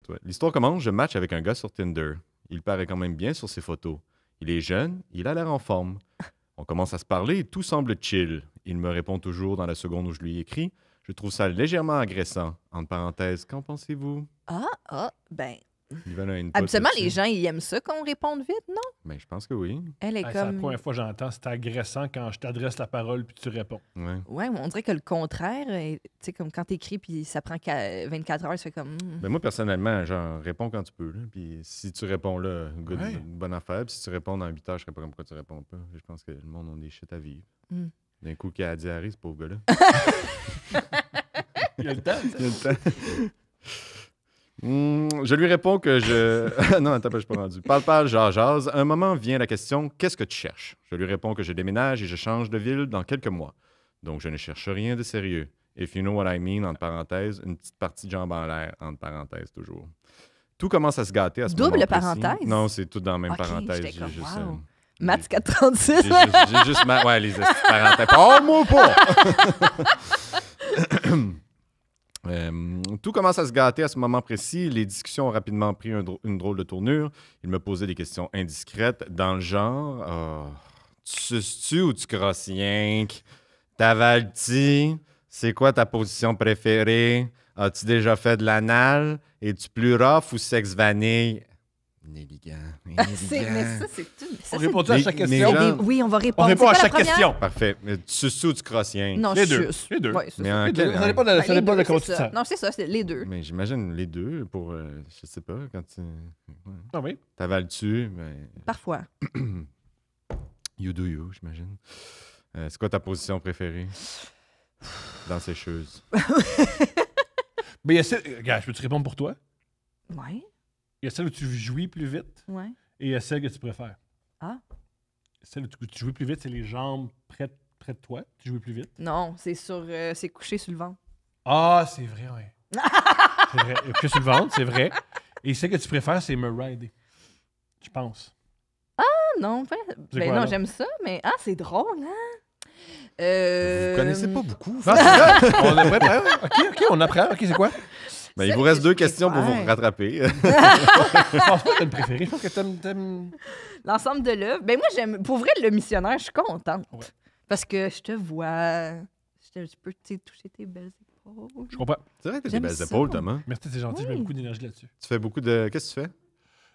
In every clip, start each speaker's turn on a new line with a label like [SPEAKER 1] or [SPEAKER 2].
[SPEAKER 1] toi. L'histoire commence, je match avec un gars sur Tinder. Il paraît quand même bien sur ses photos. Il est jeune, il a l'air en forme. On commence à se parler et tout semble chill. Il me répond toujours dans la seconde où je lui écris. Je trouve ça légèrement agressant. Entre parenthèses, qu'en pensez-vous?
[SPEAKER 2] Ben...
[SPEAKER 1] Il va là une
[SPEAKER 2] Habituellement,
[SPEAKER 1] pote
[SPEAKER 2] les
[SPEAKER 1] là-dessus.
[SPEAKER 2] gens, ils aiment ça qu'on réponde vite, non?
[SPEAKER 1] Ben, je pense que oui.
[SPEAKER 2] Elle est
[SPEAKER 3] C'est la
[SPEAKER 2] comme...
[SPEAKER 3] première fois que j'entends, c'est agressant quand je t'adresse la parole puis tu réponds.
[SPEAKER 1] Ouais.
[SPEAKER 2] Ouais, mais on dirait que le contraire, tu sais, comme quand t'écris puis ça prend 24 heures, ça fait comme...
[SPEAKER 1] Ben, moi, personnellement, genre, réponds quand tu peux. Là. Puis si tu réponds là, good,
[SPEAKER 3] Ouais.
[SPEAKER 1] bonne affaire. Puis si tu réponds dans 8 heures, je serais pas comme pourquoi tu réponds pas. Je pense que le monde a des shit à vivre.
[SPEAKER 2] Mm.
[SPEAKER 1] D'un coup, qui a la diarrhée, ce pauvre gars-là.
[SPEAKER 3] Il y a le temps.
[SPEAKER 1] Il y a le temps. Je lui réponds que je... non, attends, je suis pas rendu. Parle, jase. Un moment vient la question, qu'est-ce que tu cherches? Je lui réponds que je déménage et je change de ville dans quelques mois. Donc, je ne cherche rien de sérieux. If you know what I mean, entre parenthèses, une petite partie de jambe en l'air, entre parenthèses, toujours. Tout commence à se gâter à ce moment
[SPEAKER 2] Double
[SPEAKER 1] précis.
[SPEAKER 2] parenthèse?
[SPEAKER 1] Non, c'est tout dans la même
[SPEAKER 2] Ok,
[SPEAKER 1] parenthèse.
[SPEAKER 2] j'étais comme,
[SPEAKER 1] J'ai juste...
[SPEAKER 2] wow. Maths 436.
[SPEAKER 1] j'ai juste ouais, les parenthèses. Oh, moi pas! Tout commence à se gâter à ce moment précis. Les discussions ont rapidement pris une drôle de tournure. Il me posait des questions indiscrètes dans le genre tu suces-tu ou tu crosses rien? T'avales-tu? C'est quoi ta position préférée? As-tu déjà fait de l'anal? Es-tu plus rough ou sexe vanille? Nélligant.
[SPEAKER 2] Mais ça, c'est tout. Ça,
[SPEAKER 3] On
[SPEAKER 2] c'est-
[SPEAKER 3] répond à
[SPEAKER 1] Mais-
[SPEAKER 3] chaque
[SPEAKER 1] mais
[SPEAKER 3] question.
[SPEAKER 1] genre-
[SPEAKER 2] Oui, on va
[SPEAKER 3] On
[SPEAKER 2] répondre.
[SPEAKER 3] répond à
[SPEAKER 2] C'est quoi
[SPEAKER 3] chaque
[SPEAKER 2] la première?
[SPEAKER 3] question.
[SPEAKER 1] Parfait. Mais tu suces ou tu crosses rien?
[SPEAKER 2] Non,
[SPEAKER 3] Les
[SPEAKER 2] je
[SPEAKER 3] deux.
[SPEAKER 2] suis.
[SPEAKER 3] Les deux.
[SPEAKER 2] Ouais, c'est
[SPEAKER 1] Mais
[SPEAKER 2] ça.
[SPEAKER 1] en
[SPEAKER 3] Les deux.
[SPEAKER 1] quel-
[SPEAKER 3] Ça dépend de,
[SPEAKER 2] Ben,
[SPEAKER 3] ça
[SPEAKER 2] les
[SPEAKER 3] dépend de
[SPEAKER 2] deux,
[SPEAKER 3] comment tu
[SPEAKER 2] c'est
[SPEAKER 3] te
[SPEAKER 2] ça.
[SPEAKER 3] sens.
[SPEAKER 2] Non, c'est ça, c'est les deux.
[SPEAKER 1] Mais j'imagine les deux pour, je sais pas, quand tu...
[SPEAKER 3] Ah oui.
[SPEAKER 1] T'avales-tu? Ben,
[SPEAKER 2] Parfois.
[SPEAKER 1] you do you, j'imagine. C'est quoi ta position préférée? Dans ces choses.
[SPEAKER 3] Mais il y a celle... Regarde, je peux te répondre pour toi.
[SPEAKER 2] Ouais,
[SPEAKER 3] Il y a celle où tu jouis plus vite
[SPEAKER 2] ouais.
[SPEAKER 3] et il y a celle que tu préfères.
[SPEAKER 2] Ah.
[SPEAKER 3] Celle où tu jouis plus vite, c'est les jambes près de toi. Tu jouis plus vite.
[SPEAKER 2] Non, c'est c'est couché sur le ventre.
[SPEAKER 3] Ah, c'est vrai, oui. C'est vrai. Et puis sur le ventre, c'est vrai. Et celle que tu préfères, c'est me rider. Je pense.
[SPEAKER 2] Ah non, ben,
[SPEAKER 3] C'est
[SPEAKER 2] ben
[SPEAKER 3] quoi,
[SPEAKER 2] non,
[SPEAKER 3] alors?
[SPEAKER 2] j'aime ça, mais c'est drôle, hein?
[SPEAKER 1] Vous connaissez pas beaucoup.
[SPEAKER 3] Non, c'est vrai. On est prêt. OK, on apprend. OK, c'est quoi?
[SPEAKER 1] Ben, il
[SPEAKER 2] Celle
[SPEAKER 1] vous reste
[SPEAKER 2] que
[SPEAKER 1] deux
[SPEAKER 2] je
[SPEAKER 1] questions pour vous
[SPEAKER 2] préfère.
[SPEAKER 1] rattraper.
[SPEAKER 3] Je pense pas que t'as une préférée. Je pense que t'aimes...
[SPEAKER 2] L'ensemble de l'œuvre. Ben moi, j'aime. Pour vrai, le missionnaire, je suis contente.
[SPEAKER 3] Ouais.
[SPEAKER 2] Parce que je te vois. Je peux toucher tes belles épaules.
[SPEAKER 3] Je comprends.
[SPEAKER 1] C'est vrai que t'as des
[SPEAKER 2] J'aime
[SPEAKER 1] belles
[SPEAKER 2] ça.
[SPEAKER 1] épaules, Thomas.
[SPEAKER 3] Merci, c'est gentil. Je mets
[SPEAKER 2] Oui.
[SPEAKER 3] beaucoup d'énergie là-dessus.
[SPEAKER 1] Tu fais beaucoup de... Qu'est-ce que tu fais?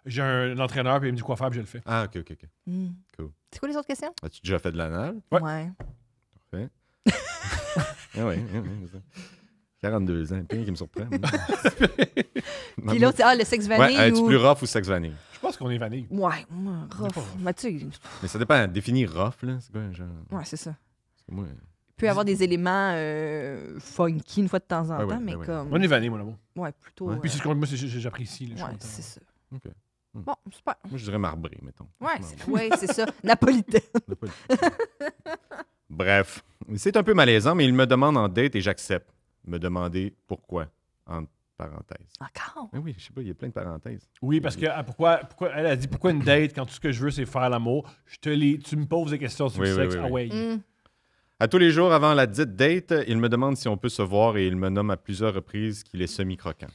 [SPEAKER 3] J'ai un entraîneur, puis il me dit quoi faire, puis je le fais.
[SPEAKER 1] Ah, OK.
[SPEAKER 2] Hmm.
[SPEAKER 1] Cool.
[SPEAKER 2] C'est quoi les autres questions?
[SPEAKER 1] As-tu déjà fait de l'anal?
[SPEAKER 3] Ouais.
[SPEAKER 1] Ah oui, c'est ça. 42 ans, rien qui me surprend.
[SPEAKER 2] Puis l'autre, c'est le sexe vanille
[SPEAKER 1] Ouais, es-tu
[SPEAKER 2] ou...
[SPEAKER 1] plus rough ou sexe vanille?
[SPEAKER 3] Je pense qu'on est vanille.
[SPEAKER 2] Ouais, moi, rough.
[SPEAKER 3] pas rough.
[SPEAKER 2] Mais tu sais,
[SPEAKER 1] Mais ça dépend. Définir rough, là. C'est quoi, genre...
[SPEAKER 2] ouais, c'est ça.
[SPEAKER 1] Parce que moi...
[SPEAKER 2] Il peut y avoir des éléments funky une fois de temps en
[SPEAKER 1] Ouais,
[SPEAKER 2] temps,
[SPEAKER 1] ouais,
[SPEAKER 2] mais
[SPEAKER 1] ouais.
[SPEAKER 2] comme...
[SPEAKER 3] On est vanille, mon amour.
[SPEAKER 2] Ouais, plutôt...
[SPEAKER 1] Ouais.
[SPEAKER 3] Puis c'est ce que moi, j'apprécie. là, je suis
[SPEAKER 2] Ouais,
[SPEAKER 3] content.
[SPEAKER 2] c'est ça.
[SPEAKER 1] OK.
[SPEAKER 2] Bon, super.
[SPEAKER 1] Moi, je dirais marbré, mettons.
[SPEAKER 2] Ouais, c'est ça. Napolitain.
[SPEAKER 1] Bref, c'est un peu malaisant, mais il me demande en date et j'accepte. Me demander pourquoi, entre parenthèses.
[SPEAKER 2] Encore?
[SPEAKER 1] Mais oui, je sais pas, il y a plein de parenthèses.
[SPEAKER 3] Oui, parce que pourquoi elle a dit pourquoi une date quand tout ce que je veux c'est faire l'amour. Tu me poses des questions sur
[SPEAKER 1] Oui,
[SPEAKER 3] le
[SPEAKER 1] oui,
[SPEAKER 3] sexe.
[SPEAKER 1] oui,
[SPEAKER 3] Ah
[SPEAKER 1] oui.
[SPEAKER 3] ouais.
[SPEAKER 2] Hmm.
[SPEAKER 1] À tous les jours avant la dite date, il me demande si on peut se voir et il me nomme à plusieurs reprises qu'il est semi-croquant.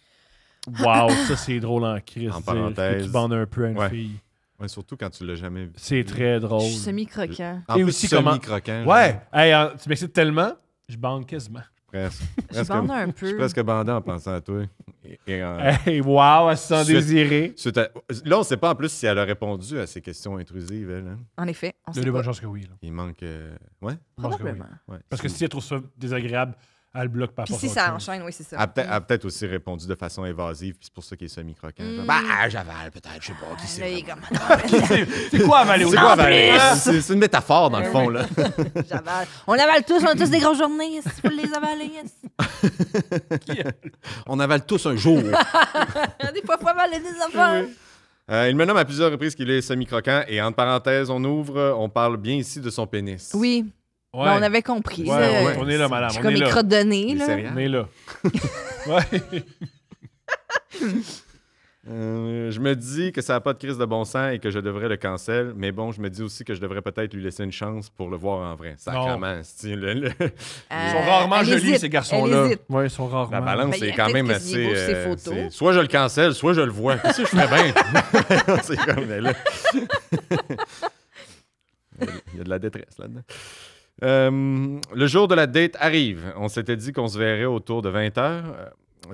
[SPEAKER 3] Wow, ça c'est drôle en crise.
[SPEAKER 1] En
[SPEAKER 3] dire que
[SPEAKER 1] parenthèse.
[SPEAKER 3] tu bandes un peu à une
[SPEAKER 1] Ouais.
[SPEAKER 3] fille.
[SPEAKER 1] Ouais, surtout quand tu l'as jamais vu.
[SPEAKER 3] C'est très drôle.
[SPEAKER 2] Je suis semi-croquant.
[SPEAKER 1] En
[SPEAKER 3] Et
[SPEAKER 1] plus,
[SPEAKER 3] aussi comment-
[SPEAKER 1] semi-croquant.
[SPEAKER 3] Ouais. Hey, tu m'excites tellement, je bande quasiment.
[SPEAKER 1] Presque.
[SPEAKER 2] Je bande un
[SPEAKER 1] Je
[SPEAKER 2] peu.
[SPEAKER 1] suis presque bandé en pensant à toi. Et en-
[SPEAKER 3] Hey, wow, elle se sent
[SPEAKER 1] Suite-
[SPEAKER 3] désirée.
[SPEAKER 1] suite à- Là, on ne sait pas en plus si elle a répondu à ces questions intrusives, elle. Hein?
[SPEAKER 2] En effet, on
[SPEAKER 3] Il y
[SPEAKER 2] sait
[SPEAKER 3] a de bonnes
[SPEAKER 2] pas.
[SPEAKER 3] chances que oui. Là.
[SPEAKER 1] Il manque... Ouais?
[SPEAKER 3] Je pense que oui.
[SPEAKER 2] Probablement.
[SPEAKER 1] Ouais.
[SPEAKER 3] Parce que si elle trouve ça désagréable, elle le bloque par
[SPEAKER 2] Puis
[SPEAKER 3] rapport
[SPEAKER 2] si
[SPEAKER 3] à
[SPEAKER 2] ça
[SPEAKER 3] autre chose.
[SPEAKER 2] enchaîne, oui, c'est ça.
[SPEAKER 1] Elle a peut-être aussi répondu de façon évasive, puis c'est pour ça qu'il est semi-croquant. Genre,
[SPEAKER 2] Mm.
[SPEAKER 1] bah, j'avale peut-être, je sais pas, qui
[SPEAKER 2] Là,
[SPEAKER 1] c'est.
[SPEAKER 2] il est
[SPEAKER 1] vraiment.
[SPEAKER 2] comme...
[SPEAKER 3] C'est quoi avaler
[SPEAKER 1] C'est
[SPEAKER 3] au
[SPEAKER 1] quoi
[SPEAKER 2] En
[SPEAKER 1] avaler?
[SPEAKER 2] plus!
[SPEAKER 1] C'est une métaphore, dans le fond, là.
[SPEAKER 2] J'avale. On avale tous, on a tous des grosses journées. Il faut les avaler.
[SPEAKER 1] On avale tous un jour.
[SPEAKER 2] Des fois, faut avaler des affaires.
[SPEAKER 1] Il me nomme à plusieurs reprises qu'il est semi-croquant, et entre parenthèses, on parle bien ici de son pénis.
[SPEAKER 2] Oui,
[SPEAKER 3] Ouais.
[SPEAKER 2] ben, on avait compris.
[SPEAKER 3] Ouais,
[SPEAKER 2] ça.
[SPEAKER 3] ouais, on est là, madame.
[SPEAKER 2] Je suis
[SPEAKER 3] On
[SPEAKER 2] comme
[SPEAKER 3] est
[SPEAKER 2] les
[SPEAKER 3] là.
[SPEAKER 2] crottes de nez.
[SPEAKER 1] Les
[SPEAKER 2] Là.
[SPEAKER 1] céréales.
[SPEAKER 3] On est là. Ouais.
[SPEAKER 1] Je me dis que ça n'a pas de crise de bon sens et que je devrais le cancel, mais bon, je me dis aussi que je devrais peut-être lui laisser une chance pour le voir en vrai. Sacrement, style.
[SPEAKER 3] Ils sont rarement
[SPEAKER 2] elle
[SPEAKER 3] jolis,
[SPEAKER 2] hésite,
[SPEAKER 3] ces garçons-là.
[SPEAKER 2] elle hésite.
[SPEAKER 3] Oui, ils sont rarement.
[SPEAKER 1] La balance
[SPEAKER 2] Ben,
[SPEAKER 1] est quand même
[SPEAKER 2] peut-être qu'il est
[SPEAKER 1] assez.
[SPEAKER 2] beau, ses photos.
[SPEAKER 1] Soit je le cancelle, soit je le vois. Qu'est-ce que je ferais bien? C'est comme là. Il y a de la détresse là-dedans. Le jour de la date arrive. On s'était dit qu'on se verrait autour de 20 heures.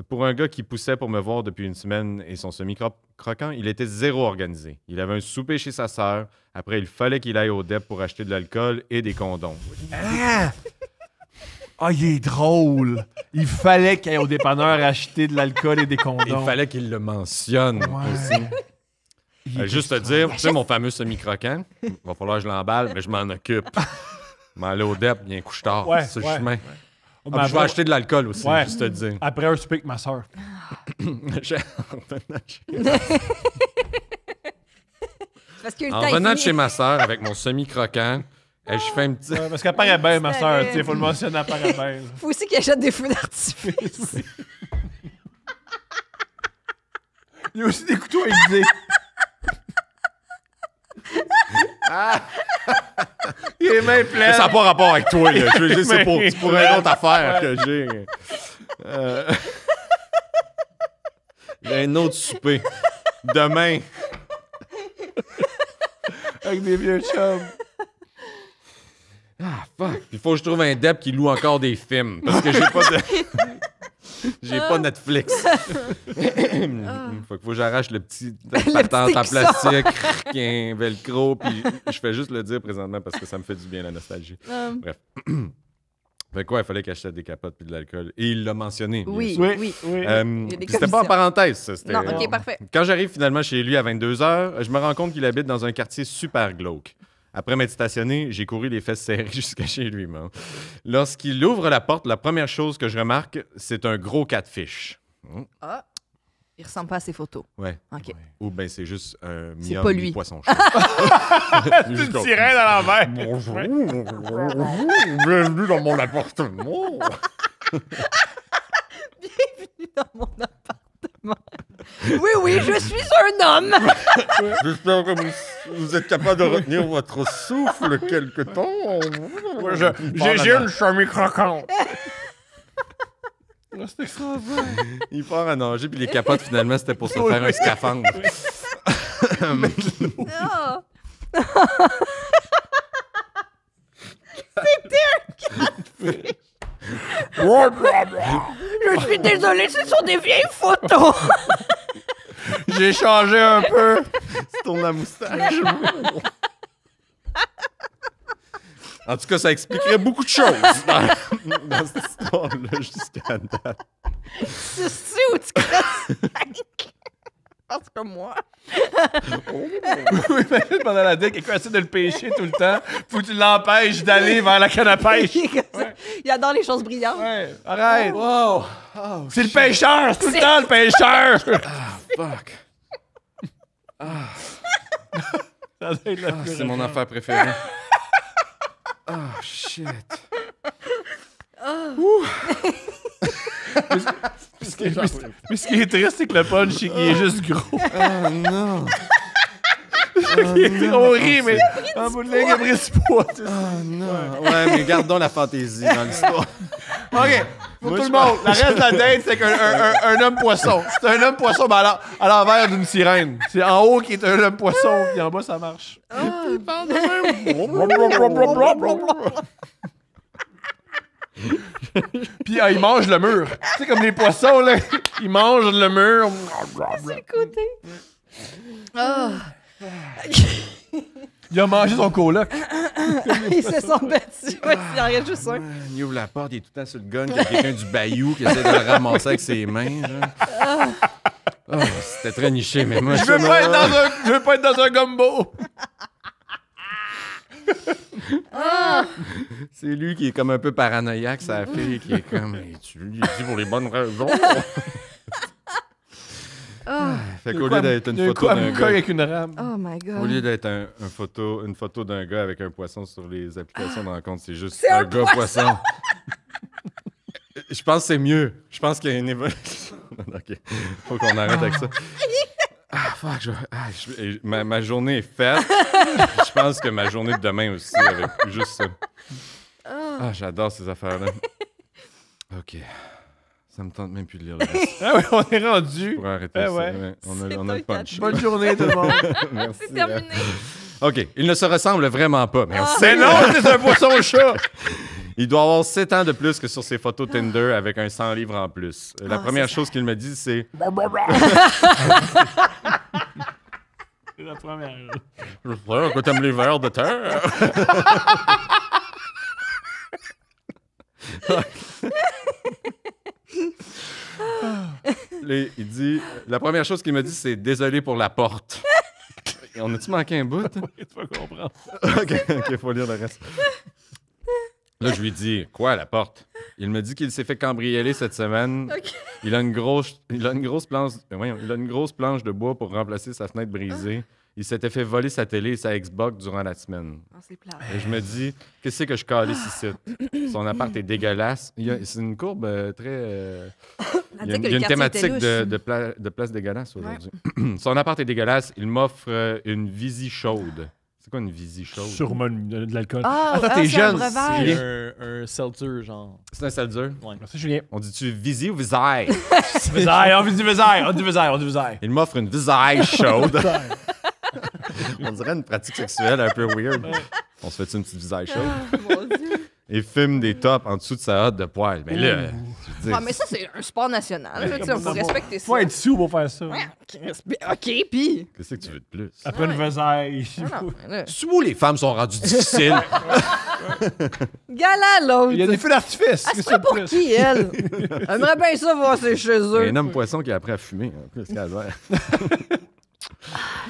[SPEAKER 1] Pour un gars qui poussait pour me voir depuis une semaine et son semi-croquant, il était zéro organisé. Il avait un souper chez sa sœur. Après, il fallait qu'il aille au DEP pour acheter de l'alcool et des condoms.
[SPEAKER 3] Ah, il est drôle. Il fallait qu'il aille au dépanneur acheter de l'alcool et des condoms.
[SPEAKER 1] Il fallait qu'il le mentionne aussi. Juste te dire, tu sais, mon fameux semi-croquant, il va falloir que je l'emballe, mais je m'en occupe. Je m'en aller au DEP, il y a un couche-tard sur le chemin.
[SPEAKER 3] Mais
[SPEAKER 1] Je vais acheter de l'alcool aussi,
[SPEAKER 3] Ouais.
[SPEAKER 1] juste te dire.
[SPEAKER 3] Après un souper avec ma soeur.
[SPEAKER 2] Parce que le
[SPEAKER 1] En
[SPEAKER 2] temps est
[SPEAKER 1] venant de
[SPEAKER 2] fini.
[SPEAKER 1] chez ma sœur avec mon semi-croquant, je fais un petit...
[SPEAKER 3] Ouais, parce qu'elle paraît bien, ma soeur. Il faut le mentionner, elle paraît bien.
[SPEAKER 2] Faut aussi qu'il achète des feux d'artifice.
[SPEAKER 3] Il y a aussi des couteaux aiguisés. Il est même plein.
[SPEAKER 1] Mais ça n'a pas rapport avec toi, là. Je veux dire, c'est pour une autre affaire que j'ai. Il y a un autre souper. Demain.
[SPEAKER 3] Avec des vieux chums.
[SPEAKER 1] Ah, fuck. Il faut que je trouve un DEP qui loue encore des films. Parce que j'ai pas de... J'ai pas Netflix. Faut que j'arrache le petit patente en
[SPEAKER 2] petit
[SPEAKER 1] plastique, qui est un velcro, puis je fais juste le dire présentement parce que ça me fait du bien, la nostalgie. Bref. Fait quoi, il fallait qu'il achète des capotes puis de l'alcool. Et il l'a mentionné. bien
[SPEAKER 2] Oui,
[SPEAKER 1] sûr.
[SPEAKER 2] oui.
[SPEAKER 3] Oui.
[SPEAKER 2] Il y a des
[SPEAKER 1] Puis c'était pas en
[SPEAKER 2] commissions.
[SPEAKER 1] parenthèse, ça. C'était-
[SPEAKER 2] Non, OK, parfait.
[SPEAKER 1] Quand j'arrive finalement chez lui à 22h, je me rends compte qu'il habite dans un quartier super glauque. Après m'être stationné, j'ai couru les fesses serrées jusqu'à chez lui. Man. Lorsqu'il ouvre la porte, la première chose que je remarque, c'est un gros catfish.
[SPEAKER 2] Ah, il ressemble pas à ses photos.
[SPEAKER 1] Ouais.
[SPEAKER 2] OK.
[SPEAKER 1] Ou bien c'est juste un
[SPEAKER 2] C'est
[SPEAKER 1] miam
[SPEAKER 2] pas
[SPEAKER 1] du
[SPEAKER 2] lui.
[SPEAKER 1] poisson chaud.
[SPEAKER 3] Une sirène à l'envers.
[SPEAKER 1] Bonjour, bienvenue dans mon appartement.
[SPEAKER 2] Dans mon appartement. Oui, oui, je suis un homme.
[SPEAKER 1] J'espère que vous êtes capable de retenir votre souffle quelque temps.
[SPEAKER 3] J'ai une chamie croquante. C'est extraordinaire.
[SPEAKER 1] Il part à nager, puis les capotes, finalement, c'était pour se faire un scaphandre.
[SPEAKER 2] Ah. Je suis désolée, ce sont des vieilles photos.
[SPEAKER 3] J'ai changé un peu.
[SPEAKER 1] C'est ton moustache. En tout cas, ça expliquerait beaucoup de choses dans cette histoire-là jusqu'à date.
[SPEAKER 2] Tu sais où tu crasses? En tout cas, moi.
[SPEAKER 3] Oui, imagine pendant la date, quelqu'un essaie de le pêcher tout le temps. Faut que tu l'empêches d'aller vers la canne à pêche.
[SPEAKER 2] Il adore les choses brillantes.
[SPEAKER 3] Ouais, arrête.
[SPEAKER 1] Wow!
[SPEAKER 3] C'est le pêcheur, c'est tout le temps le pêcheur.
[SPEAKER 1] Fuck!
[SPEAKER 3] Ça doit être la plus
[SPEAKER 1] C'est mon affaire préférée. Oh, shit.
[SPEAKER 3] Mais ce qui est triste, c'est que le punch, il est juste gros.
[SPEAKER 1] Oh non!
[SPEAKER 3] On rit, mais en bout de ligne, il a pris du poids.
[SPEAKER 1] Oh non! Ouais, mais gardons la fantaisie dans l'histoire.
[SPEAKER 3] OK, pour tout le monde, la reste de la date, c'est un homme poisson. C'est un homme poisson mais à l'envers d'une sirène. C'est en haut qui est un homme poisson, puis en bas, ça marche. Puis il mange le mur. Tu sais, comme les poissons, là, ils mangent le mur.
[SPEAKER 2] C'est le côté. Ah.
[SPEAKER 3] Il a mangé son coloc.
[SPEAKER 2] Ils se sont battus. Ouais, il en reste juste un.
[SPEAKER 1] Il ouvre la porte, il est tout le temps sur le gun, il y a quelqu'un du bayou qui essaie de le ramasser avec ses mains. Genre. Oh, c'était très niché, mais moi,
[SPEAKER 3] Je veux pas être dans un gumbo.
[SPEAKER 1] c'est lui qui est comme un peu paranoïaque, sa fille, qui est comme hey, tu lui dis pour les bonnes raisons. Fait qu'au lieu d'être une photo d'un gars,
[SPEAKER 3] avec une rame.
[SPEAKER 2] Oh my God.
[SPEAKER 1] au lieu d'être une photo d'un gars avec un poisson sur les applications de rencontre, c'est juste
[SPEAKER 2] C'est
[SPEAKER 1] un
[SPEAKER 2] un
[SPEAKER 1] gars poisson. Je pense que c'est mieux. Je pense qu'il y a une évolution. OK. Faut qu'on arrête avec ça. Ah, fuck, ma journée est faite. Je pense que ma journée de demain aussi, avec juste ça. Ah, j'adore ces affaires-là. OK. Ça me tente même plus de lire le reste.
[SPEAKER 3] Ah oui, on est rendu.
[SPEAKER 1] Pour arrêter ça. Ouais. On a le punch.
[SPEAKER 3] Bonne journée, tout le monde.
[SPEAKER 1] Merci.
[SPEAKER 2] C'est terminé.
[SPEAKER 1] OK. Il ne se ressemble vraiment pas. Mais on
[SPEAKER 3] Mais
[SPEAKER 1] sait
[SPEAKER 3] non, c'est un poisson-chat.
[SPEAKER 1] Il doit avoir 7 ans de plus que sur ses photos Tinder avec un 100 livres en plus. La première chose qu'il me dit, c'est...
[SPEAKER 3] C'est la première.
[SPEAKER 1] Je sais que t'aimes les vers de terre. Il dit... La première chose qu'il me dit, c'est « Désolé pour la porte ». On a-tu manqué un bout?
[SPEAKER 3] Tu vas comprendre.
[SPEAKER 1] OK, faut lire le reste. Là, je lui dis, quoi, la porte? Il me dit qu'il s'est fait cambrioler cette semaine.
[SPEAKER 2] OK.
[SPEAKER 1] Il a une grosse planche de bois pour remplacer sa fenêtre brisée. Il s'était fait voler sa télé et sa Xbox durant la semaine.
[SPEAKER 2] Ah, c'est plat.
[SPEAKER 1] Et je me dis, qu'est-ce que je calisse ici? Son appart est dégueulasse. C'est une courbe très... Il y a une thématique de place dégueulasse aujourd'hui. Son appart est dégueulasse. Il m'offre une Visi chaude. C'est quoi une Visi chaude?
[SPEAKER 3] Sûrement de l'alcool.
[SPEAKER 2] Ah,
[SPEAKER 3] Attends, t'es
[SPEAKER 2] c'est un
[SPEAKER 3] jeune.
[SPEAKER 2] breuvage.
[SPEAKER 4] C'est un seltzer, genre.
[SPEAKER 1] C'est un seltzer?
[SPEAKER 4] Ouais.
[SPEAKER 3] Merci, Julien.
[SPEAKER 1] On dit-tu Visi ou Visaille?
[SPEAKER 3] Visaille, on dit Visaille, on dit Visaille, on dit Visaille.
[SPEAKER 1] Il m'offre une Visaille chaude. On dirait une pratique sexuelle un peu weird. On se fait une petite Visaille chaude?
[SPEAKER 2] Ah, mon Dieu.
[SPEAKER 1] Il fume des tops en dessous de sa hotte de poêle. Mais là, je veux dire,
[SPEAKER 2] Ah, mais ça, c'est un sport national. Là, tu sais, on faut respecter ça.
[SPEAKER 3] Faut être sous pour faire ça.
[SPEAKER 2] Ouais, OK, puis...
[SPEAKER 1] qu'est-ce que tu veux de plus?
[SPEAKER 3] Après une Visaille.
[SPEAKER 2] Non, mais là,
[SPEAKER 1] C'est où les femmes sont rendues difficiles?
[SPEAKER 2] gala, l'autre.
[SPEAKER 3] Il y a des feux d'artifice.
[SPEAKER 2] Elle se ferait pour qui, elle? Elle aimerait bien ça voir c'est chez
[SPEAKER 1] Il y a
[SPEAKER 2] eux.
[SPEAKER 1] un homme poisson qui a appris à fumer. En plus, calvaire.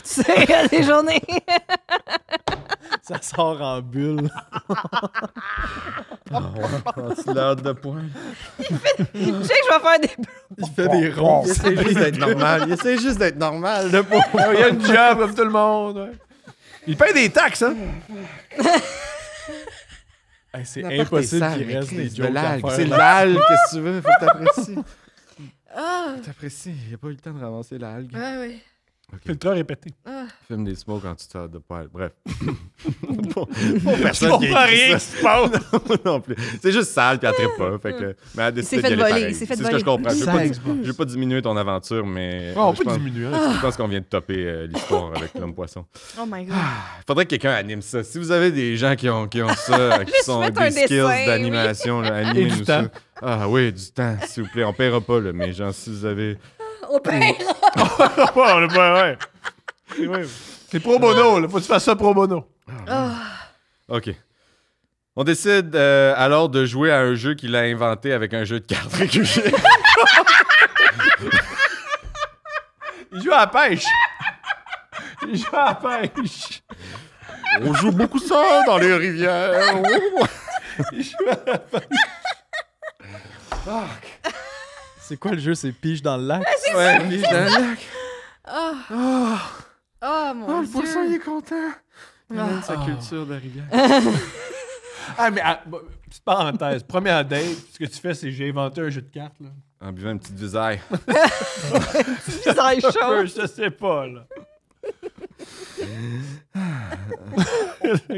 [SPEAKER 2] Tu sais, il y a des journées.
[SPEAKER 4] Ça sort en bulle.
[SPEAKER 1] C'est l'heure de poêle.
[SPEAKER 2] Je sais que je vais faire des...
[SPEAKER 4] Il fait des ronds.
[SPEAKER 1] Il essaie juste d'être normal. Il essaie juste d'être normal. Le pauvre.
[SPEAKER 3] Il y a une job comme tout le monde. Ouais. Il paye des taxes, hein?
[SPEAKER 4] Hey, c'est
[SPEAKER 1] L'appart est
[SPEAKER 4] impossible
[SPEAKER 1] sale,
[SPEAKER 4] qu'il
[SPEAKER 1] mais
[SPEAKER 4] reste des
[SPEAKER 1] Chris,
[SPEAKER 4] jokes
[SPEAKER 1] de
[SPEAKER 4] à
[SPEAKER 1] l'algue.
[SPEAKER 4] faire.
[SPEAKER 1] C'est l'algue, qu'est-ce que tu veux? Faut que t'apprécies.
[SPEAKER 2] Ah,
[SPEAKER 1] T'apprécies. Il n'y a pas eu le temps de ramasser l'algue.
[SPEAKER 2] ouais, ouais.
[SPEAKER 3] Filtreur répété.
[SPEAKER 2] Ah.
[SPEAKER 1] Fume des smokes quand tu sors de poêle. Bref. Pour
[SPEAKER 3] Je
[SPEAKER 1] personne qui
[SPEAKER 3] comprends
[SPEAKER 1] a écrit
[SPEAKER 3] rien
[SPEAKER 1] ça.
[SPEAKER 3] qui se passe.
[SPEAKER 1] non plus. C'est juste sale, puis elle trippe pas. Fait que, mais elle décide
[SPEAKER 2] s'est fait
[SPEAKER 1] d'y aller
[SPEAKER 2] voler,
[SPEAKER 1] pareil.
[SPEAKER 2] il s'est fait
[SPEAKER 1] C'est ce que je
[SPEAKER 2] voler.
[SPEAKER 1] comprends. Je
[SPEAKER 3] Ça,
[SPEAKER 1] ne veux pas diminuer ton aventure, mais
[SPEAKER 3] On
[SPEAKER 1] je
[SPEAKER 3] peut
[SPEAKER 1] pense-
[SPEAKER 3] diminuer. Hein.
[SPEAKER 1] je pense qu'on vient de topper l'histoire avec l'homme poisson.
[SPEAKER 2] Oh my God.
[SPEAKER 1] Il faudrait que quelqu'un anime ça. Si vous avez des gens qui ont ça, qui sont
[SPEAKER 2] mettre
[SPEAKER 1] des
[SPEAKER 2] un
[SPEAKER 1] skills
[SPEAKER 2] dessin,
[SPEAKER 1] d'animation, là,
[SPEAKER 3] Et
[SPEAKER 1] animez-nous
[SPEAKER 3] du
[SPEAKER 1] ça.
[SPEAKER 3] temps.
[SPEAKER 1] Ah oui, du temps, s'il vous plaît. On paiera pas, là, mais genre, si vous avez...
[SPEAKER 2] Au pire.
[SPEAKER 3] Ouais, on est pas, ouais. Ouais. C'est pro bono, là. Faut que tu fasses ça pro bono.
[SPEAKER 1] OK. On décide alors de jouer à un jeu qu'il a inventé avec un jeu de cartes régulier.
[SPEAKER 3] Il joue à la pêche. Il joue à la pêche.
[SPEAKER 1] On joue beaucoup ça dans les rivières.
[SPEAKER 3] Il joue à la pêche.
[SPEAKER 4] C'est quoi le jeu? C'est pige dans le lac?
[SPEAKER 1] Ouais, puis dans le lac.
[SPEAKER 2] Oh mon
[SPEAKER 1] Le poisson, il
[SPEAKER 2] Dieu.
[SPEAKER 1] est content. Il amène sa culture de la rivière.
[SPEAKER 3] Ah, mais petite parenthèse. Première date, ce que tu fais, c'est que j'ai inventé un jeu de cartes, là.
[SPEAKER 1] En buvant une petite visaille.
[SPEAKER 2] Visage chaud.
[SPEAKER 3] Je sais pas, là.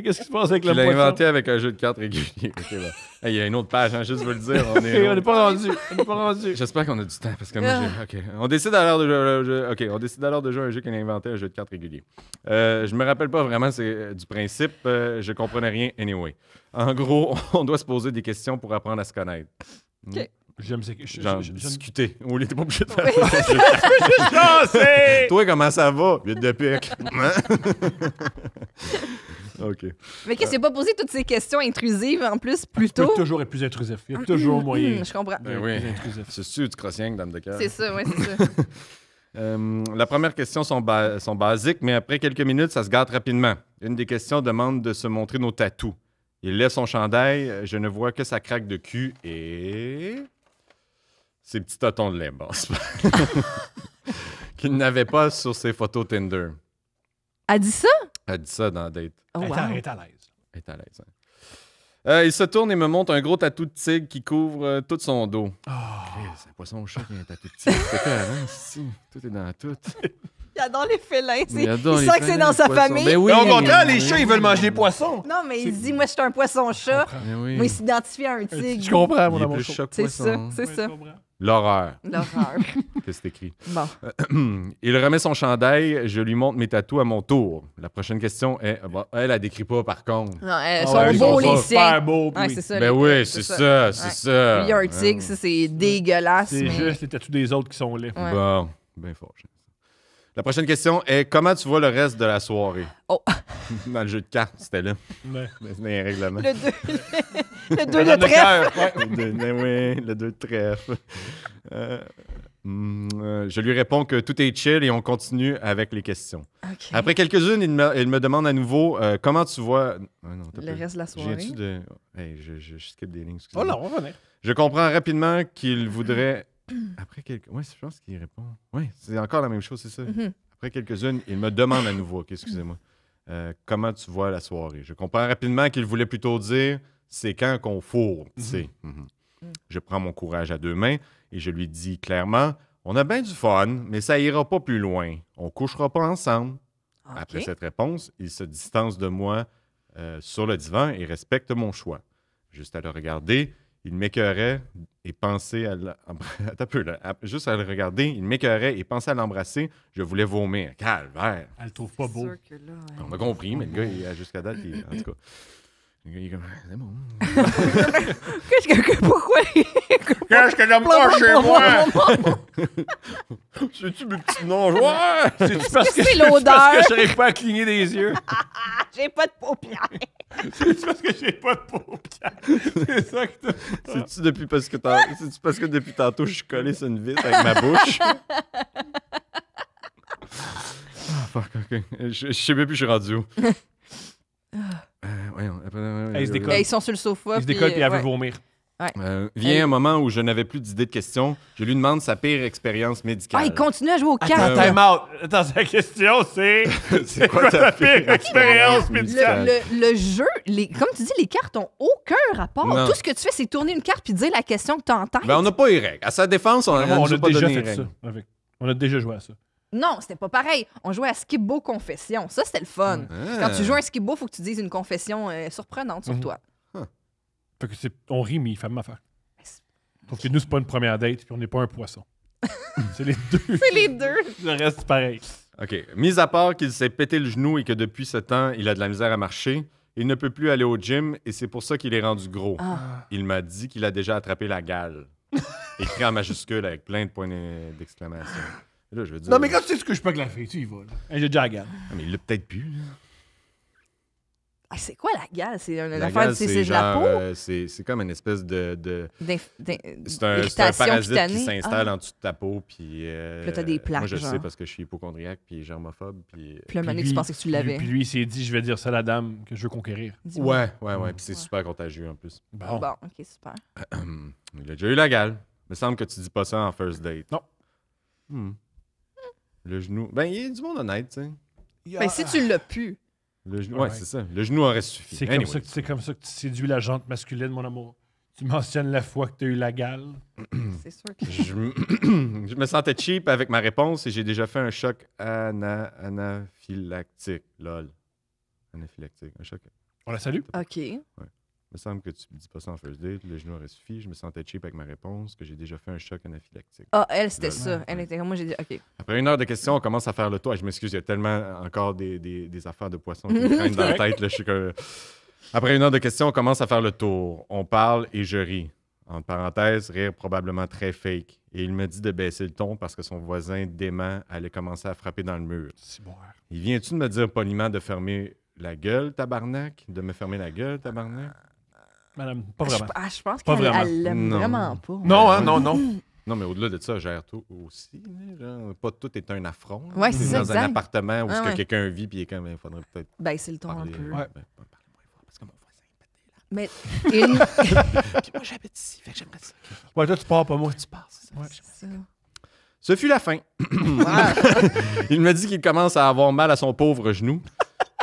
[SPEAKER 3] Qu'est-ce qui se passe avec
[SPEAKER 1] Tu
[SPEAKER 3] le
[SPEAKER 1] l'as
[SPEAKER 3] poisson?
[SPEAKER 1] inventé avec un jeu de cartes régulier. Ok, là. Hey, il y a une autre page, hein, juste vous le dire. On est,
[SPEAKER 3] On n'est pas rendu. On n'est pas rendu.
[SPEAKER 1] J'espère qu'on a du temps parce que moi, OK. On décide alors de jouer. OK, on décide alors de jouer à un jeu qu'il a inventé, un jeu de cartes régulier. Je me rappelle pas vraiment du principe. Je comprenais rien anyway. En gros, on doit se poser des questions pour apprendre à se connaître.
[SPEAKER 2] OK.
[SPEAKER 3] J'aime ça.
[SPEAKER 1] Genre discuter. On n'était pas obligé de faire
[SPEAKER 2] Oui.
[SPEAKER 1] ça.
[SPEAKER 3] c'est...
[SPEAKER 1] Toi, comment ça va? 8 de pique. OK.
[SPEAKER 2] Mais qu'est-ce que c'est pas posé toutes ces questions intrusives en plus plus
[SPEAKER 3] peut
[SPEAKER 2] tôt?
[SPEAKER 3] toujours être plus intrusif. Il y a toujours moyen.
[SPEAKER 2] Je comprends.
[SPEAKER 1] Ben oui.
[SPEAKER 3] Plus intrusif.
[SPEAKER 1] C'est sûr, du crossing, dame de cœur.
[SPEAKER 2] C'est ça, ouais, c'est ça.
[SPEAKER 1] La première question sont basiques, mais après quelques minutes, ça se gâte rapidement. Une des questions demande de se montrer nos tatous. Il lève son chandail, je ne vois que sa craque de cul et... ses petits totons de lait, bon, c'est pas- qu'il n'avait pas sur ses photos Tinder.
[SPEAKER 2] Elle dit ça?
[SPEAKER 1] Elle dit ça dans la date.
[SPEAKER 2] Oh, wow.
[SPEAKER 3] Elle est à l'aise.
[SPEAKER 1] Elle est à l'aise. Hein. Il se tourne et me montre un gros tatou de tigre qui couvre tout son dos. C'est un poisson au chat qui a un tatou de tigre. C'est quoi, hein? Si, tout est dans tout.
[SPEAKER 2] Il adore les félins.
[SPEAKER 1] Il adore
[SPEAKER 2] Il
[SPEAKER 1] les
[SPEAKER 2] sent que c'est
[SPEAKER 1] félins,
[SPEAKER 2] dans
[SPEAKER 1] les
[SPEAKER 2] sa
[SPEAKER 1] poissons.
[SPEAKER 2] famille.
[SPEAKER 1] Ben oui.
[SPEAKER 3] Mais au contraire, les chats, ils veulent manger les poissons.
[SPEAKER 2] Non, mais il se dit, moi, je suis un poisson-chat.
[SPEAKER 1] Ben oui.
[SPEAKER 2] Moi, il s'identifie à un
[SPEAKER 3] Je
[SPEAKER 2] tigre.
[SPEAKER 3] comprends, mon
[SPEAKER 1] Il est
[SPEAKER 3] amour.
[SPEAKER 1] plus
[SPEAKER 3] chaud.
[SPEAKER 1] chat que
[SPEAKER 2] C'est ça,
[SPEAKER 1] poisson.
[SPEAKER 2] c'est ça.
[SPEAKER 1] L'horreur.
[SPEAKER 2] L'horreur.
[SPEAKER 1] Qu'est-ce que c'est écrit?
[SPEAKER 2] Bon.
[SPEAKER 1] Il remet son chandail, je lui montre mes tatous à mon tour. La prochaine question est... Bon, elle décrit pas, par contre.
[SPEAKER 2] Non, elles
[SPEAKER 3] Ah
[SPEAKER 2] sont
[SPEAKER 3] ouais, ils
[SPEAKER 2] beaux,
[SPEAKER 3] sont
[SPEAKER 2] les
[SPEAKER 3] super
[SPEAKER 2] siens.
[SPEAKER 3] beaux,
[SPEAKER 2] Ouais,
[SPEAKER 3] oui.
[SPEAKER 2] c'est ça.
[SPEAKER 1] Ben
[SPEAKER 2] les-
[SPEAKER 1] oui, c'est ça, c'est
[SPEAKER 2] Ouais.
[SPEAKER 1] ça.
[SPEAKER 2] Lui, il y a un tigre, ça, c'est dégueulasse.
[SPEAKER 3] C'est
[SPEAKER 2] mais...
[SPEAKER 3] juste les tatous des autres qui sont laids.
[SPEAKER 2] Ouais.
[SPEAKER 1] Bon, bien fort. La prochaine question est comment tu vois le reste de la soirée?
[SPEAKER 2] Oh.
[SPEAKER 1] Dans le jeu de cartes, c'était là.
[SPEAKER 3] Ouais.
[SPEAKER 1] Dans les règlements.
[SPEAKER 2] Le 2 le deux
[SPEAKER 3] Madame
[SPEAKER 2] de
[SPEAKER 3] de
[SPEAKER 2] trèfle.
[SPEAKER 3] cœur, ouais.
[SPEAKER 1] Oui, le 2 de trèfle. Je lui réponds que tout est chill et on continue avec les questions.
[SPEAKER 2] OK.
[SPEAKER 1] Après quelques-unes, il me demande à nouveau comment tu vois. Ah non, t'as
[SPEAKER 2] Le
[SPEAKER 1] pas-
[SPEAKER 2] reste de la soirée.
[SPEAKER 1] Viens-tu de. Hey, je skip des lignes.
[SPEAKER 3] Oh
[SPEAKER 1] excusez-moi.
[SPEAKER 3] non, on va venir.
[SPEAKER 1] Je comprends rapidement qu'il voudrait. Après quelques. Oui, je pense qu'il répond. Oui, c'est encore la même chose, c'est ça.
[SPEAKER 2] Mhm.
[SPEAKER 1] Après quelques-unes, il me demande à nouveau. OK, excusez-moi. Comment tu vois la soirée? Je comprends rapidement qu'il voulait plutôt dire c'est quand qu'on fourre, tu sais. Mhm. Je prends mon courage à deux mains et je lui dis clairement on a bien du fun, mais ça ira pas plus loin. On couchera pas ensemble.
[SPEAKER 2] OK.
[SPEAKER 1] Après cette réponse, il se distance de moi sur le divan et respecte mon choix. Juste à le regarder, il m'écœurait et pensait à Attends un peu, là. Juste à le regarder, il m'écœurait et pensait à l'embrasser. Je voulais vomir. Calvaire.
[SPEAKER 3] Elle le trouve pas
[SPEAKER 2] C'est
[SPEAKER 3] beau.
[SPEAKER 2] sûr que là,
[SPEAKER 1] On a compris, mais le gars, jusqu'à date, en tout cas... Le gars, il est comme... C'est bon.
[SPEAKER 2] Pourquoi?
[SPEAKER 3] Qu'est-ce que j'aime pas chez moi?
[SPEAKER 1] C'est-tu mes petits nageoires?
[SPEAKER 3] C'est-tu parce que
[SPEAKER 2] c'est l'odeur?
[SPEAKER 3] parce que j'arrive pas à cligner des yeux?
[SPEAKER 2] J'ai pas de paupières.
[SPEAKER 3] C'est parce que j'ai pas de paupières? C'est ça que t'as...
[SPEAKER 1] C'est-tu parce que depuis tantôt, je suis collé sur une vis avec ma bouche? Ah, fuck, OK. Je sais même plus, je suis rendu où.
[SPEAKER 3] Elle se décolle.
[SPEAKER 2] Ils sont sur le sofa.
[SPEAKER 3] Il se décolle et elle veut
[SPEAKER 2] ouais.
[SPEAKER 3] vomir.
[SPEAKER 1] Vient un moment où je n'avais plus d'idée de questions. Je lui demande sa pire expérience médicale.
[SPEAKER 2] Ah, il continue à jouer aux
[SPEAKER 3] Attends,
[SPEAKER 2] cartes.
[SPEAKER 3] time out. Attends, sa question, c'est... C'est quoi ta pire expérience médicale?
[SPEAKER 2] Le jeu, comme tu dis, les cartes ont aucun rapport.
[SPEAKER 1] Non.
[SPEAKER 2] Tout ce que tu fais, c'est tourner une carte puis dire la question que tu as en tête.
[SPEAKER 1] Ben, on n'a pas les règles. À sa défense, on
[SPEAKER 3] On
[SPEAKER 1] nous
[SPEAKER 3] a
[SPEAKER 1] pas
[SPEAKER 3] déjà
[SPEAKER 1] donné les
[SPEAKER 3] fait
[SPEAKER 1] règles.
[SPEAKER 3] ça. Avec. On a déjà joué à ça.
[SPEAKER 2] Non, c'était pas pareil. On jouait à Skip-Bo Confession. Ça, c'était le fun. Quand tu joues à un Skip-Bo, il faut que tu dises une confession surprenante sur toi.
[SPEAKER 3] Fait que on rit, mais il fait ma affaire. Sauf que nous, c'est pas une première date, puis on n'est pas un poisson. C'est les deux.
[SPEAKER 2] C'est les deux.
[SPEAKER 3] Le reste, c'est pareil.
[SPEAKER 1] OK. Mis à part qu'il s'est pété le genou et que depuis ce temps, il a de la misère à marcher, il ne peut plus aller au gym et c'est pour ça qu'il est rendu gros.
[SPEAKER 2] Ah.
[SPEAKER 1] Il m'a dit qu'il a déjà attrapé la gale. Écrit en majuscule avec plein de points d'exclamation. Là, je veux dire...
[SPEAKER 3] Non, mais quand tu sais ce que je peux avec la fille, tu y vas. Là. Hey, j'ai déjà la gale.
[SPEAKER 1] Ah, mais il l'a peut-être plus. Là.
[SPEAKER 2] Ah, c'est quoi la gale? C'est une
[SPEAKER 1] La
[SPEAKER 2] affaire,
[SPEAKER 1] gale,
[SPEAKER 2] c'est de la
[SPEAKER 1] genre,
[SPEAKER 2] peau?
[SPEAKER 1] c'est comme une espèce de... C'est un
[SPEAKER 2] Irritation
[SPEAKER 1] parasite qui
[SPEAKER 2] cutanée.
[SPEAKER 1] s'installe
[SPEAKER 2] Ah.
[SPEAKER 1] en dessous de ta peau. Puis,
[SPEAKER 2] là, t'as des plaques,
[SPEAKER 1] moi, je le sais
[SPEAKER 2] genre.
[SPEAKER 1] parce que je suis hypochondriaque puis germophobe. Puis,
[SPEAKER 2] Puis là,
[SPEAKER 3] Puis
[SPEAKER 2] Mané,
[SPEAKER 3] lui-
[SPEAKER 2] tu pensais que tu l'avais.
[SPEAKER 3] Puis lui, il s'est dit, je vais dire ça à la dame que je veux conquérir.
[SPEAKER 2] Dis-moi.
[SPEAKER 1] ouais. Puis c'est super contagieux en plus.
[SPEAKER 3] Bon.
[SPEAKER 2] Bon, OK, super.
[SPEAKER 1] Il a déjà eu la gale. Il me semble que tu dis pas ça en first date.
[SPEAKER 3] Non.
[SPEAKER 1] Le genou. Ben, il y a du monde honnête, tu sais.
[SPEAKER 2] Ben, si tu l'as pu.
[SPEAKER 1] Le genou,
[SPEAKER 3] Ouais.
[SPEAKER 1] c'est ça. Le genou aurait suffi.
[SPEAKER 3] C'est
[SPEAKER 1] Anyway.
[SPEAKER 3] comme ça que tu séduis la jante masculine, mon amour. Tu mentionnes la fois que tu as eu la gale.
[SPEAKER 2] C'est sûr que...
[SPEAKER 1] Je me sentais cheap avec ma réponse et j'ai déjà fait un choc anaphylactique. Lol. Anaphylactique. Un choc.
[SPEAKER 3] On la salue.
[SPEAKER 2] OK.
[SPEAKER 1] Il me semble que tu dis pas ça en first date. Le genou aurait suffi. Je me sentais cheap avec ma réponse que j'ai déjà fait un choc anaphylactique.
[SPEAKER 2] Ah, elle, c'était
[SPEAKER 1] Ouais.
[SPEAKER 2] ça. Elle était comme moi, j'ai dit, OK.
[SPEAKER 1] Après une heure de questions, on commence à faire le tour. Et je m'excuse, il y a tellement encore des affaires de poissons qui me traînent dans la tête. Là, je suis comme... Après une heure de questions, on commence à faire le tour. On parle et je ris. Entre parenthèses, rire probablement très fake. Et il me dit de baisser le ton parce que son voisin dément allait commencer à frapper dans le mur.
[SPEAKER 3] C'est bon.
[SPEAKER 1] Il vient-tu de me dire poliment de fermer la gueule, tabarnak? De me fermer la gueule, tabarnak?
[SPEAKER 3] Madame, pas vraiment.
[SPEAKER 2] Je pense
[SPEAKER 3] Pas
[SPEAKER 2] qu'elle
[SPEAKER 3] vraiment.
[SPEAKER 2] elle l'aime
[SPEAKER 1] Non.
[SPEAKER 2] vraiment pas.
[SPEAKER 3] Non, hein, non, non.
[SPEAKER 1] Non, mais au-delà de ça, gère tout aussi. Là, genre, pas tout est un affront.
[SPEAKER 2] Ouais, c'est ça,
[SPEAKER 1] Dans un
[SPEAKER 2] exact.
[SPEAKER 1] appartement où
[SPEAKER 2] Ah,
[SPEAKER 1] ce que
[SPEAKER 2] ouais.
[SPEAKER 1] quelqu'un vit, puis il est comme, il faudrait peut-être
[SPEAKER 2] Ben, c'est le ton un
[SPEAKER 1] parler.
[SPEAKER 2] peu.
[SPEAKER 3] Ouais.
[SPEAKER 1] Ben, parler moins fort, parce que mon voisin
[SPEAKER 2] Mais une...
[SPEAKER 1] Puis moi, j'habite ici, fait que j'aimerais ça.
[SPEAKER 3] Ouais, toi, tu pars, pas moi.
[SPEAKER 1] Tu passes.
[SPEAKER 3] Ouais.
[SPEAKER 2] ça.
[SPEAKER 1] Ce fut la fin. Il me dit qu'il commence à avoir mal à son pauvre genou.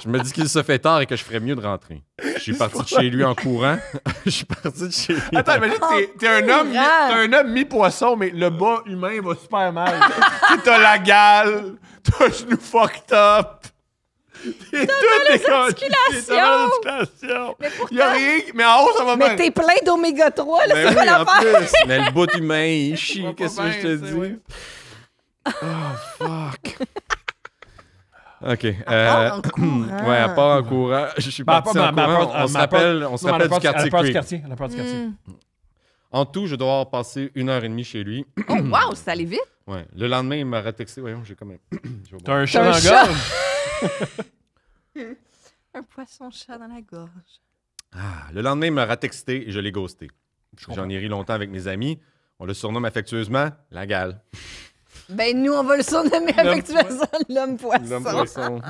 [SPEAKER 1] Je me dis qu'il se fait tard et que je ferais mieux de rentrer. Je suis parti de chez lui en courant. Je suis parti de chez lui.
[SPEAKER 3] Attends, imagine, t'es un homme mi-poisson, mais le bas humain va super mal. T'as la gale, t'as un genou fucked up. T'es tout
[SPEAKER 2] articulations. Mais
[SPEAKER 3] Il y a rien, mais en haut, ça va
[SPEAKER 2] Mais
[SPEAKER 3] bien.
[SPEAKER 2] t'es plein d'oméga 3, là,
[SPEAKER 1] Ben
[SPEAKER 2] c'est
[SPEAKER 1] oui,
[SPEAKER 2] quoi
[SPEAKER 1] en
[SPEAKER 2] l'affaire?
[SPEAKER 1] plus. Mais le bout humain, il chie.
[SPEAKER 3] Ça va
[SPEAKER 1] Qu'est-ce
[SPEAKER 3] pas
[SPEAKER 1] que je te
[SPEAKER 3] bien,
[SPEAKER 1] dis?
[SPEAKER 3] ouais.
[SPEAKER 1] Oh, fuck. OK.
[SPEAKER 2] part en courant.
[SPEAKER 1] Ouais, à part en courant. Je suis parti en courant. On se rappelle du quartier Creek.
[SPEAKER 3] La part du quartier.
[SPEAKER 1] En tout, je dois avoir passé 1h30 chez lui.
[SPEAKER 2] Oh, wow, c'est allé vite.
[SPEAKER 1] Ouais. Le lendemain, il m'a retexté. Voyons, j'ai quand même...
[SPEAKER 3] T'as un chat
[SPEAKER 2] T'as
[SPEAKER 3] dans
[SPEAKER 2] un
[SPEAKER 3] la
[SPEAKER 2] chat.
[SPEAKER 3] gorge?
[SPEAKER 2] Un poisson-chat dans la gorge.
[SPEAKER 1] Ah, le lendemain, il m'a retexté et je l'ai ghosté. J'en ai ri longtemps avec mes amis. On le surnomme affectueusement la gale.
[SPEAKER 2] Ben, nous, on va le surnommer affectueusement l'homme-poisson.
[SPEAKER 1] L'homme poisson.